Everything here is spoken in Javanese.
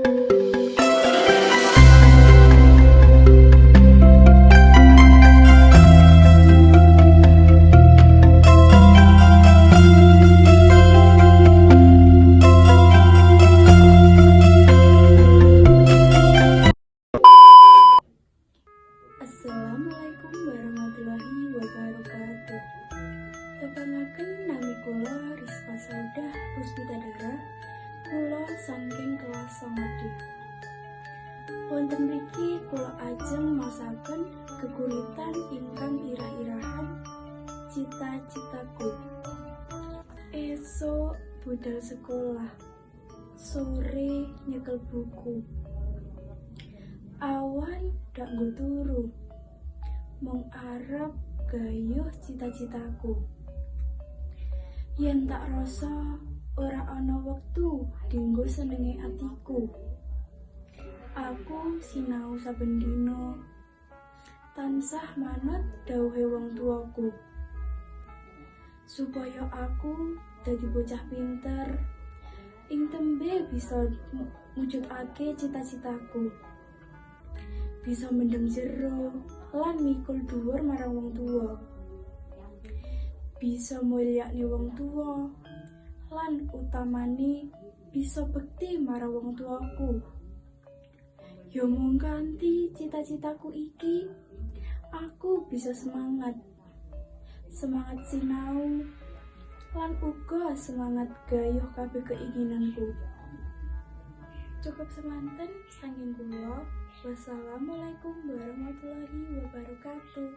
Assalamualaikum warahmatullahi wabarakatuh. Tepangaken nami kula Rizka Saudah Puspitadara, kula saking kelas 9D. Wonten mriki kula ajeng masaken geguritan ingkang irah-irahan cita-citaku. Esok budal sekolah, sore nyekel buku. Awan dak nggo turu, mung arep gayuh cita-citaku. Yen tak rasa ora ana wektu dienggo senenge atiku. Aku sinau saben dina, tansah manut dawuhe wong tuaku, supaya aku dadi bocah pinter ing tembe bisa mujudake cita-citaku. Bisa mendem jero lan mikul dhuwur marang wong tuwa. Bisa mulyakne wong tuwa lan utamane bisa bekti marang wong tuaku. Ya mung kanthi cita-citaku iki, aku bisa semangat sinau lan uga semangat gayuh kabeh keinginanku. Cukup semanten saking kula. Wassalamualaikum warahmatullahi wabarakatuh.